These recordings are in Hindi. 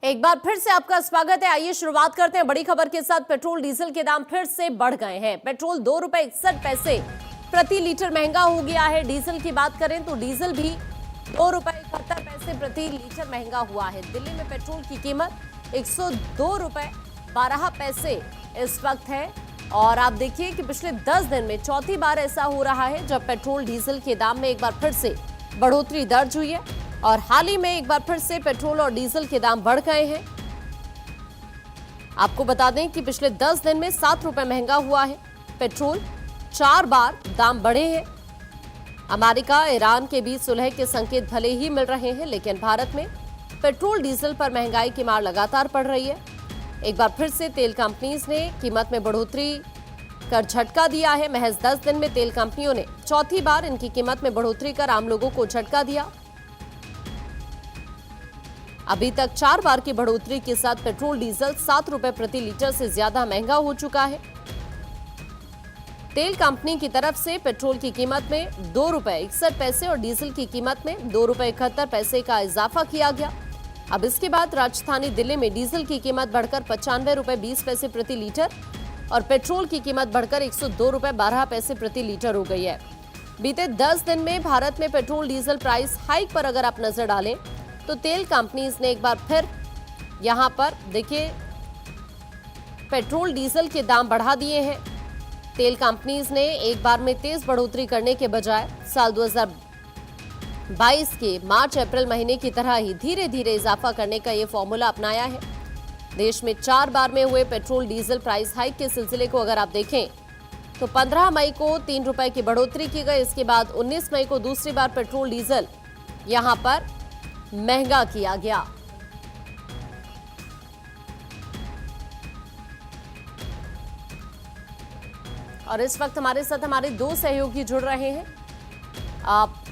एक बार फिर से आपका स्वागत है। आइए शुरुआत करते हैं बड़ी खबर के साथ। पेट्रोल डीजल के दाम फिर से बढ़ गए हैं। पेट्रोल ₹2.61 प्रति लीटर महंगा हो गया है। डीजल की बात करें तो डीजल भी ₹2.71 प्रति लीटर महंगा हुआ है। दिल्ली में पेट्रोल की कीमत ₹102.12 इस वक्त है। और आप देखिए कि पिछले 10 दिन में चौथी बार ऐसा हो रहा है जब पेट्रोल डीजल के दाम में एक बार फिर से बढ़ोतरी दर्ज हुई है। और हाल ही में एक बार फिर से पेट्रोल और डीजल के दाम बढ़ गए हैं। आपको बता दें कि पिछले 10 दिन में ₹7 महंगा हुआ है पेट्रोल। 4 बार दाम बढ़े हैं। अमेरिका ईरान के बीच सुलह के संकेत भले ही मिल रहे हैं, लेकिन भारत में पेट्रोल डीजल पर महंगाई की मार लगातार पड़ रही है। एक बार फिर से तेल कंपनीज ने कीमत में बढ़ोतरी कर झटका दिया है। महज 10 दिन में तेल कंपनियों ने चौथी बार इनकी कीमत में बढ़ोतरी कर आम लोगों को झटका दिया। अभी तक 4 बार की बढ़ोतरी के साथ पेट्रोल डीजल ₹7 प्रति लीटर से ज्यादा महंगा हो चुका है। तेल कंपनी की तरफ से पेट्रोल की कीमत में ₹2.61 और डीजल की कीमत में ₹2.71 का इजाफा किया गया। अब इसके बाद राजधानी दिल्ली में डीजल की कीमत बढ़कर ₹95.20 प्रति लीटर और पेट्रोल की कीमत बढ़कर ₹102.12 प्रति लीटर हो गई है। बीते 10 दिन में भारत में पेट्रोल डीजल प्राइस हाइक पर अगर आप नजर डालें तो तेल कंपनीज ने एक बार फिर यहां पर देखिए पेट्रोल डीजल के दाम बढ़ा दिए हैं। तेल कंपनीज ने एक बार में तेज बढ़ोतरी करने के बजाय साल 2022 के मार्च अप्रैल महीने की तरह ही धीरे धीरे इजाफा करने का यह फॉर्मूला अपनाया है। देश में 4 बार में हुए पेट्रोल डीजल प्राइस हाइक के सिलसिले को अगर आप देखें तो 15 मई को ₹3 की बढ़ोतरी की गई। इसके बाद 19 मई को दूसरी बार पेट्रोल डीजल यहां पर महंगा किया गया। और इस वक्त हमारे साथ हमारे 2 सहयोगी जुड़ रहे हैं।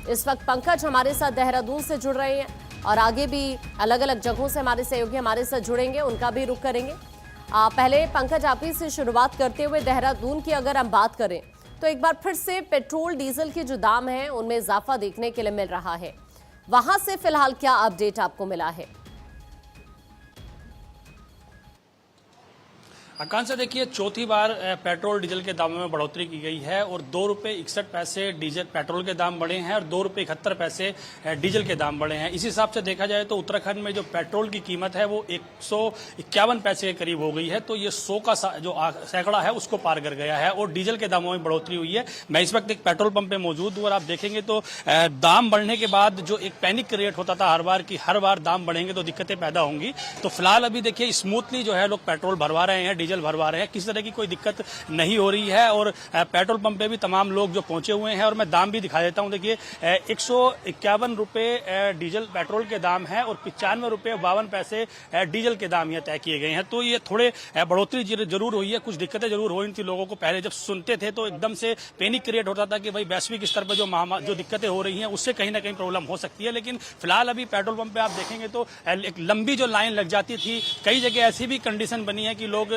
इस वक्त पंकज हमारे साथ देहरादून से जुड़ रहे हैं और आगे भी अलग अलग जगहों से हमारे सहयोगी हमारे साथ जुड़ेंगे, उनका भी रुख करेंगे। पहले पंकज आप ही से शुरुआत करते हुए देहरादून की अगर हम बात करें तो एक बार फिर से पेट्रोल डीजल के जो दाम हैं उनमें इजाफा देखने के लिए मिल रहा है। वहां से फिलहाल क्या अपडेट आपको मिला है? आकांक्षा, देखिए चौथी बार पेट्रोल डीजल के दामों में बढ़ोतरी की गई है और ₹2.61 डीजल पेट्रोल के दाम बढ़े हैं और ₹2.71 डीजल के दाम बढ़े हैं। इस हिसाब से देखा जाए तो उत्तराखंड में जो पेट्रोल की कीमत है वो 151 पैसे के करीब हो गई है। तो ये 100 का जो सैकड़ा है उसको पार कर गया है और डीजल के दामों में बढ़ोतरी हुई है। मैं इस वक्त एक पेट्रोल पंप पे मौजूद हूँ और आप देखेंगे तो दाम बढ़ने के बाद जो एक पैनिक क्रिएट होता था हर बार की हर बार दाम बढ़ेंगे तो दिक्कतें पैदा होंगी, तो फिलहाल अभी देखिए स्मूथली जो है लोग पेट्रोल भरवा रहे हैं, डीजल भरवा रहे हैं, किसी तरह की कोई दिक्कत नहीं हो रही है। और पेट्रोल पंप पे भी तमाम लोग जो पहुंचे हुए हैं और मैं दाम भी दिखा देता हूं। देखिए ₹151 डीजल पेट्रोल के दाम है और ₹95.52 डीजल के दाम यह तय किए गए हैं। तो ये थोड़े बढ़ोतरी जरूर हुई है, कुछ दिक्कतें जरूर हो रही थी लोगों को। पहले जब सुनते थे तो एकदम से पैनिक क्रिएट होता था कि भाई वैश्विक स्तर पर जो दिक्कतें हो रही हैं उससे कहीं ना कहीं प्रॉब्लम हो सकती है। लेकिन फिलहाल अभी पेट्रोल पंप पे आप देखेंगे तो एक लंबी जो लाइन लग जाती थी, कई जगह ऐसी भी कंडीशन बनी है कि लोग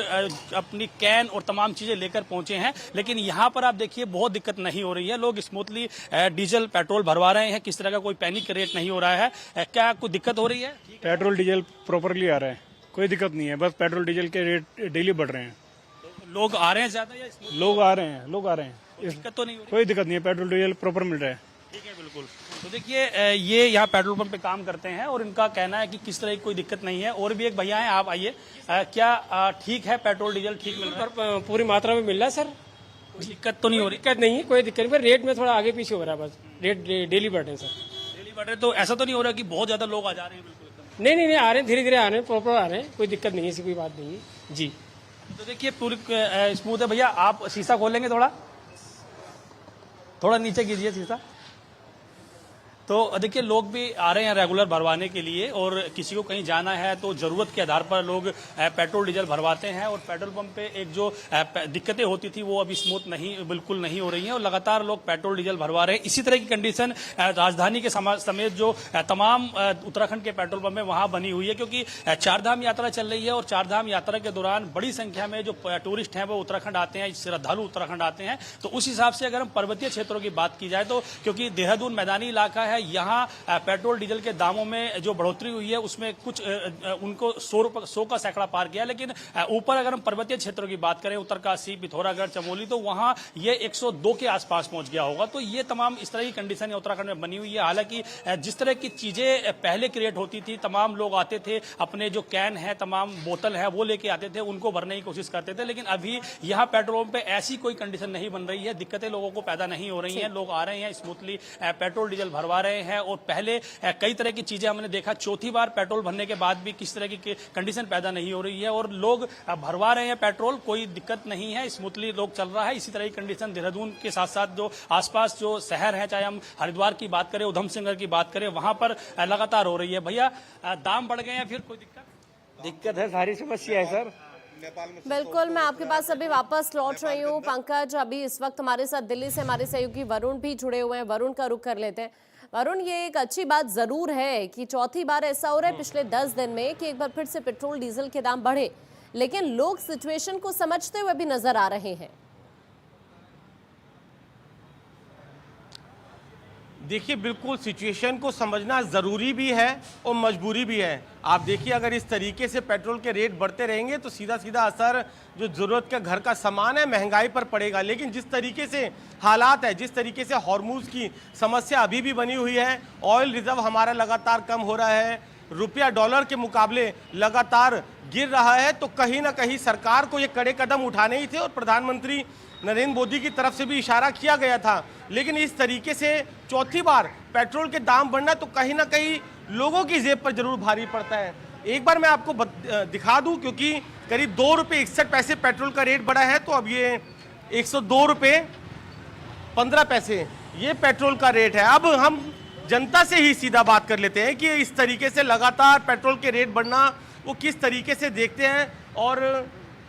अपनी कैन और तमाम चीजें लेकर पहुंचे हैं। लेकिन यहां पर आप देखिए बहुत दिक्कत नहीं हो रही है, लोग स्मूथली डीजल पेट्रोल भरवा रहे हैं, किस तरह का कोई पैनिक क्रिएट नहीं हो रहा है। क्या कोई दिक्कत हो रही है? पेट्रोल डीजल प्रॉपरली आ रहा है, कोई दिक्कत नहीं है। बस पेट्रोल डीजल के रेट डेली बढ़ रहे हैं। तो लोग आ रहे हैं ज्यादा या लोग आ रहे हैं दिक्कत तो नहीं हो रही? कोई दिक्कत नहीं है, पेट्रोल डीजल प्रॉपर मिल रहा है। ठीक है, बिल्कुल। तो देखिए ये यहाँ पेट्रोल पंप पे काम करते हैं और इनका कहना है कि किस तरह की कोई दिक्कत नहीं है। और भी एक भैया हैं, आप आइए। क्या ठीक है पेट्रोल डीजल ठीक मिल रहा है? पूरी मात्रा में मिल रहा है सर, कोई दिक्कत तो नहीं हो रही? दिक्कत नहीं है, कोई दिक्कत नहीं। रेट में थोड़ा आगे पीछे हो रहा है, बस रेट डेली बढ़ रहे हैं सर। डेली बढ़ रहे, तो ऐसा तो नहीं हो रहा कि बहुत ज्यादा लोग आ जा रहे हैं? बिल्कुल एकदम नहीं, आ रहे हैं, धीरे धीरे आ रहे हैं, प्रॉपर आ रहे हैं, कोई दिक्कत नहीं है, ऐसी कोई बात नहीं है जी। तो देखिए पूरी स्मूथ है। भैया आप शीशा खोलेंगे, थोड़ा नीचे कीजिए शीशा। तो देखिए लोग भी आ रहे हैं रेगुलर भरवाने के लिए और किसी को कहीं जाना है तो जरूरत के आधार पर लोग पेट्रोल डीजल भरवाते हैं। और पेट्रोल पंप पे एक जो दिक्कतें होती थी वो अभी स्मूथ बिल्कुल नहीं हो रही हैं और लगातार लोग पेट्रोल डीजल भरवा रहे हैं। इसी तरह की कंडीशन राजधानी के समेत जो तमाम उत्तराखंड के पेट्रोल पंप है वहां बनी हुई है, क्योंकि चारधाम यात्रा चल रही है और चारधाम यात्रा के दौरान बड़ी संख्या में जो टूरिस्ट हैं वो उत्तराखंड आते हैं, श्रद्धालु उत्तराखंड आते हैं। तो उस हिसाब से अगर हम पर्वतीय क्षेत्रों की बात की जाए तो क्योंकि देहरादून मैदानी इलाका है, है यहाँ पेट्रोल डीजल के दामों में जो बढ़ोतरी हुई है उसमें कुछ उनको 100 का सैकड़ा पार किया, लेकिन ऊपर अगर हम पर्वतीय क्षेत्रों की बात करें, उत्तरकाशी, पिथौरागढ़, चमोली, तो वहां ये 102 के आसपास पहुंच गया होगा। तो ये तमाम इस तरह की कंडीशन उत्तराखंड में बनी हुई है। हालांकि जिस तरह की चीजें पहले क्रिएट होती थी, तमाम लोग आते थे, अपने जो कैन है, तमाम बोतल है, वो लेके आते थे, उनको भरने की कोशिश करते थे, लेकिन अभी यहाँ पेट्रोल पंप पे ऐसी कोई कंडीशन नहीं बन रही है, दिक्कतें लोगों को पैदा नहीं हो रही हैं। लोग आ रहे हैं, स्मूथली पेट्रोल डीजल भरवा रहे हैं। और पहले कई तरह की चीजें हमने देखा, चौथी बार पेट्रोल भरने के बाद भी किस तरह की कंडीशन पैदा नहीं हो रही है और लोग भरवा रहे हैं पेट्रोल, कोई दिक्कत नहीं है, स्मूथली लोग चल रहा है। इसी तरह की कंडीशन देहरादून के साथ साथ जो आसपास जो शहर है, चाहे हम हरिद्वार की बात करें, उधम सिंह की बात करें, वहां पर लगातार हो रही है। भैया दाम बढ़ गए हैं, फिर कोई दिक्कत है, सारी समस्या है सर। बिल्कुल, मैं आपके पास अभी वापस लौट रही हूँ। पंकज, अभी इस वक्त हमारे साथ दिल्ली से हमारे सहयोगी वरुण भी जुड़े हुए हैं। वरुण का रुख कर लेते हैं। वरुण, ये एक अच्छी बात जरूर है कि चौथी बार ऐसा हो रहा है पिछले 10 दिन में कि एक बार फिर से पेट्रोल डीजल के दाम बढ़े, लेकिन लोग सिचुएशन को समझते हुए भी नजर आ रहे हैं। देखिए, बिल्कुल सिचुएशन को समझना ज़रूरी भी है और मजबूरी भी है। आप देखिए, अगर इस तरीके से पेट्रोल के रेट बढ़ते रहेंगे तो सीधा सीधा असर जो ज़रूरत का घर का सामान है, महंगाई पर पड़ेगा। लेकिन जिस तरीके से हालात है, जिस तरीके से हॉर्मूज की समस्या अभी भी बनी हुई है, ऑयल रिजर्व हमारा लगातार कम हो रहा है, रुपया डॉलर के मुकाबले लगातार गिर रहा है, तो कहीं ना कहीं सरकार को ये कड़े कदम उठाने ही थे और प्रधानमंत्री नरेंद्र मोदी की तरफ से भी इशारा किया गया था। लेकिन इस तरीके से चौथी बार पेट्रोल के दाम बढ़ना तो कहीं ना कहीं लोगों की जेब पर जरूर भारी पड़ता है। एक बार मैं आपको दिखा दूं, क्योंकि करीब 2 रुपये 61 पैसे पेट्रोल का रेट बढ़ा है, तो अब ये 102 रुपये 15 पैसे ये पेट्रोल का रेट है। अब हम जनता से ही सीधा बात कर लेते हैं कि इस तरीके से लगातार पेट्रोल के रेट बढ़ना वो किस तरीके से देखते हैं और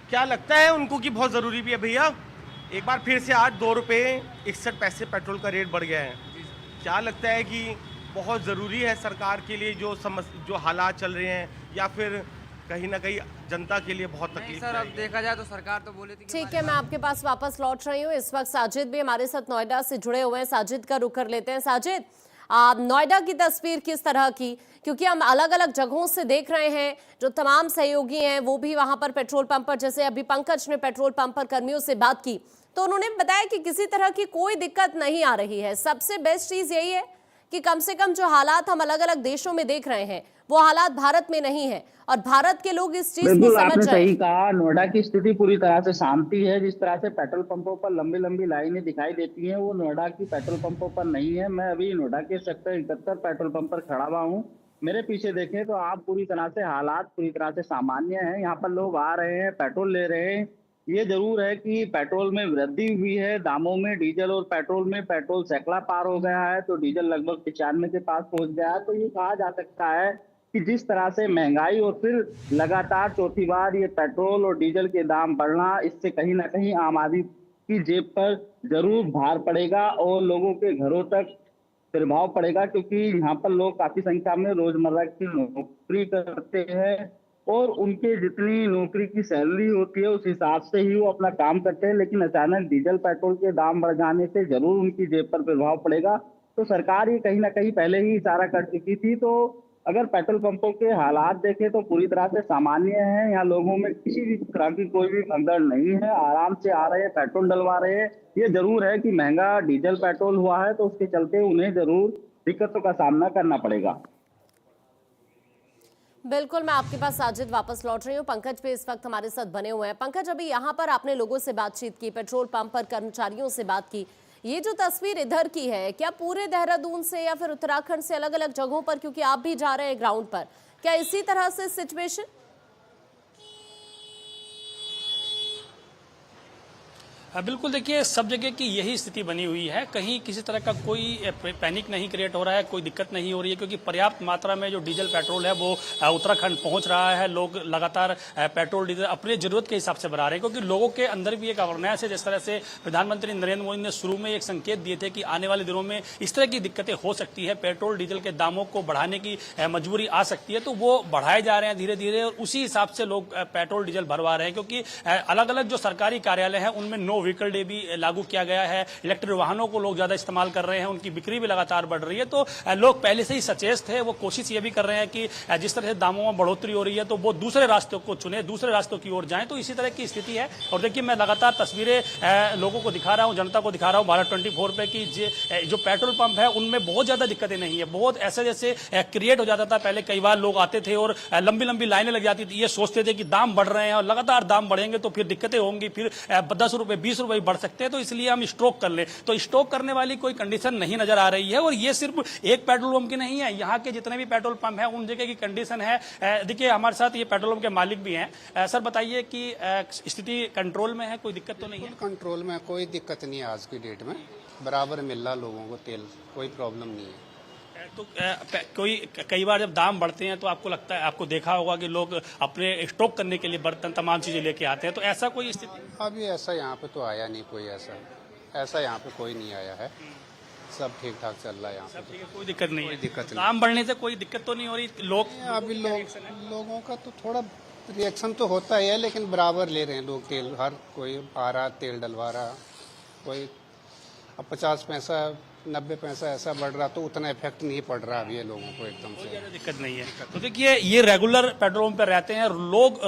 क्या लगता है उनको कि बहुत ज़रूरी भी है। भैया, एक बार फिर से आज 2 रुपये 61 पैसे पेट्रोल का रेट बढ़ गया है, क्या लगता है कि बहुत ज़रूरी है सरकार के लिए जो हालात चल रहे हैं, या फिर कहीं ना कहीं जनता के लिए बहुत तकलीफ? सर, अब देखा जाए तो सरकार तो बोली थी। ठीक है, मैं आपके पास वापस लौट रही हूँ। इस वक्त साजिद भी हमारे साथ नोएडा से जुड़े हुए हैं। साजिद का रुख कर लेते हैं। साजिद, नोएडा की तस्वीर किस तरह की, क्योंकि हम अलग अलग जगहों से देख रहे हैं, जो तमाम सहयोगी हैं वो भी वहां पर पेट्रोल पंप पर, जैसे अभी पंकज ने पेट्रोल पंप पर कर्मियों से बात की तो उन्होंने बताया कि किसी तरह की कोई दिक्कत नहीं आ रही है। सबसे बेस्ट चीज यही है कि कम से कम जो हालात हम अलग अलग देशों में देख रहे हैं वो हालात भारत में नहीं है और भारत के लोग इस चीज को समझ रहे हैं। सही कहा, नोएडा की स्थिति पूरी तरह से शांति है। जिस तरह से पेट्रोल पंपों पर लंबी लंबी लाइनें दिखाई देती हैं, वो नोएडा की पेट्रोल पंपों पर नहीं है। मैं अभी नोएडा के सेक्टर 71 पेट्रोल पंप पर खड़ा हुआ हूँ। मेरे पीछे देखें तो आप पूरी तरह से हालात पूरी तरह से सामान्य है। यहाँ पर लोग आ रहे हैं, पेट्रोल ले रहे हैं। ये जरूर है कि पेट्रोल में वृद्धि हुई है दामों में। डीजल और पेट्रोल में पेट्रोल सैकड़ा पार हो गया है, तो डीजल लगभग 95 के पास पहुंच गया है। तो ये कहा जा सकता है कि जिस तरह से महंगाई और फिर लगातार चौथी बार ये पेट्रोल और डीजल के दाम बढ़ना, इससे कहीं ना कहीं आम आदमी की जेब पर जरूर भार पड़ेगा और लोगों के घरों तक प्रभाव पड़ेगा, क्योंकि यहाँ पर लोग काफी संख्या में रोजमर्रा की नौकरी करते हैं और उनके जितनी नौकरी की सैलरी होती है उस हिसाब से ही वो अपना काम करते हैं। लेकिन अचानक डीजल पेट्रोल के दाम बढ़ जाने से जरूर उनकी जेब पर प्रभाव पड़ेगा। तो सरकार ये कहीं ना कहीं पहले ही इशारा कर चुकी थी। तो अगर पेट्रोल पंपों के हालात देखें तो पूरी तरह से सामान्य है। यहाँ लोगों में किसी भी तरह की कोई भी भगदड़ नहीं है, आराम से आ रहे हैं, पेट्रोल डलवा रहे हैं। ये जरूर है कि महंगा डीजल पेट्रोल हुआ है तो उसके चलते उन्हें जरूर दिक्कतों का सामना करना पड़ेगा। बिल्कुल, मैं आपके पास साजिद वापस लौट रही हूँ। पंकज भी इस वक्त हमारे साथ बने हुए हैं। पंकज, अभी यहाँ पर आपने लोगों से बातचीत की, पेट्रोल पंप पर कर्मचारियों से बात की, ये जो तस्वीर इधर की है, क्या पूरे देहरादून से या फिर उत्तराखंड से अलग अलग जगहों पर, क्योंकि आप भी जा रहे हैं ग्राउंड पर, क्या इसी तरह से सिचुएशन? बिल्कुल, देखिए सब जगह की यही स्थिति बनी हुई है। कहीं किसी तरह का कोई पैनिक नहीं क्रिएट हो रहा है, कोई दिक्कत नहीं हो रही है, क्योंकि पर्याप्त मात्रा में जो डीजल पेट्रोल है वो उत्तराखंड पहुंच रहा है। लोग लगातार पेट्रोल डीजल अपने जरूरत के हिसाब से भरा रहे हैं, क्योंकि लोगों के अंदर भी एक अवेयरनेस है। जिस तरह से प्रधानमंत्री नरेंद्र मोदी ने शुरू में एक संकेत दिए थे कि आने वाले दिनों में इस तरह की दिक्कतें हो सकती है, पेट्रोल डीजल के दामों को बढ़ाने की मजबूरी आ सकती है, तो वो बढ़ाए जा रहे हैं धीरे धीरे और उसी हिसाब से लोग पेट्रोल डीजल भरवा रहे हैं। क्योंकि अलग अलग जो सरकारी कार्यालय हैं उनमें 9 नो व्हीकल डे भी लागू किया गया है। इलेक्ट्रिक वाहनों को लोग ज्यादा इस्तेमाल कर रहे हैं, उनकी बिक्री भी लगातार बढ़ रही है। तो लोग पहले से ही सचेत थे। वो कोशिश ये भी कर रहे हैं कि जिस तरह से दामों में बढ़ोतरी हो रही है तो वो दूसरे रास्तों को चुने, दूसरे रास्तों की ओर जाएं। तो इसी तरह की स्थिति है। और देखिए, मैं लगातार तस्वीरें लोगों को दिखा रहा हूं, जनता को दिखा रहा हूं भारत 24 पे कि जो पेट्रोल पंप है उनमें बहुत ज्यादा दिक्कतें नहीं है। बहुत ऐसे जैसे क्रिएट हो जाता था पहले, कई बार लोग आते थे और लंबी लंबी लाइनें लग जाती थी। ये सोचते थे कि दाम बढ़ रहे हैं और लगातार दाम बढ़ेंगे तो फिर दिक्कतें होंगी, फिर 10 रुपए 20 रुपए बढ़ सकते हैं, तो इसलिए हम स्टॉक कर लें। तो स्टॉक करने वाली कोई कंडीशन नहीं नजर आ रही है। और ये सिर्फ एक पेट्रोल पंप की नहीं है, यहाँ के जितने भी पेट्रोल पंप है उन जगह की कंडीशन है। देखिए, हमारे साथ ये पेट्रोल पंप के मालिक भी हैं। सर बताइए कि स्थिति कंट्रोल में है, कोई दिक्कत तो नहीं है? कंट्रोल में कोई दिक्कत नहीं है। आज की डेट में बराबर मिल रहा लोगों को तेल, कोई प्रॉब्लम नहीं है। तो कोई कई बार जब दाम बढ़ते हैं तो आपको लगता है, आपको देखा होगा कि लोग अपने स्टॉक करने के लिए बर्तन तमाम चीजें लेके आते हैं, तो ऐसा कोई स्थिति? अभी ऐसा यहाँ पे तो आया नहीं, कोई ऐसा यहाँ पे कोई नहीं आया है। सब ठीक ठाक चल रहा है यहाँ पे। ठीक है, कोई दिक्कत नहीं है। दिक्कत नहीं। दाम बढ़ने से कोई दिक्कत तो नहीं हो रही? अभी लोगों का तो थोड़ा रिएक्शन तो होता ही है, लेकिन बराबर ले रहे हैं लोग तेल। हर कोई आ रहा, तेल डलवा रहा। कोई अब 50 पैसा 90 पैसा ऐसा बढ़ रहा तो उतना इफेक्ट नहीं पड़ रहा अभी ये लोगों को एकदम से। दिक्कत नहीं है। तो देखिए, ये रेगुलर पेट्रोल पंप पर रहते हैं, लोग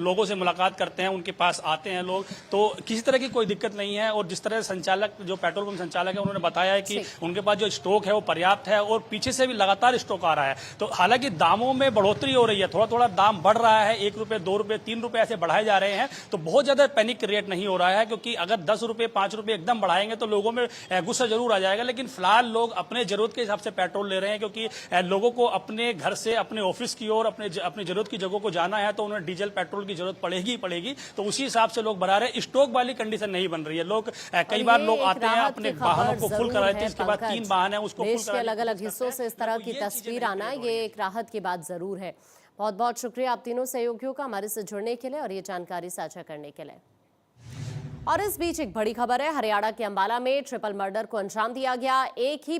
लोगों से मुलाकात करते हैं, उनके पास आते हैं लोग, तो किसी तरह की कोई दिक्कत नहीं है। और जिस तरह संचालक, जो पेट्रोल पंप संचालक है, उन्होंने बताया है कि उनके पास जो स्टॉक है वो पर्याप्त है और पीछे से भी लगातार स्टॉक आ रहा है। तो हालांकि दामों में बढ़ोतरी हो रही है, थोड़ा थोड़ा दाम बढ़ रहा है, 1 रुपए 2 रुपए 3 रुपए ऐसे बढ़ाए जा रहे हैं। तो बहुत ज्यादा पैनिक क्रिएट नहीं हो रहा है, क्योंकि अगर 10 रुपए 5 रुपए एकदम बढ़ाएंगे तो लोगों में गुस्सा जरूर आ जाएगा। लेकिन फिलहाल लोग अपने जरूरत के हिसाब से पेट्रोल ले रहे हैं, क्योंकि लोगों को अपने घर से अपने ऑफिस की ओर अपनी जरूरत की जगहों को जाना है, तो उन्हें डीजल पेट्रोल की जरूरत पड़ेगी। तो उसी हिसाब से लोग भरा रहे हैं। स्टॉक वाली कंडीशन नहीं बन रही है। लोग कई बार लोग आते हैं, अपने वाहनों को फुल करा देते हैं, इसके बाद 3 वाहन है उसको देश के अलग अलग हिस्सों से इस तरह की तस्वीर आना, ये एक राहत की बात जरूर है। बहुत बहुत शुक्रिया आप तीनों सहयोगियों का हमारे से जुड़ने के लिए और ये जानकारी साझा करने के लिए। और इस बीच एक बड़ी खबर है, हरियाणा के अंबाला में ट्रिपल मर्डर को अंजाम दिया गया। एक ही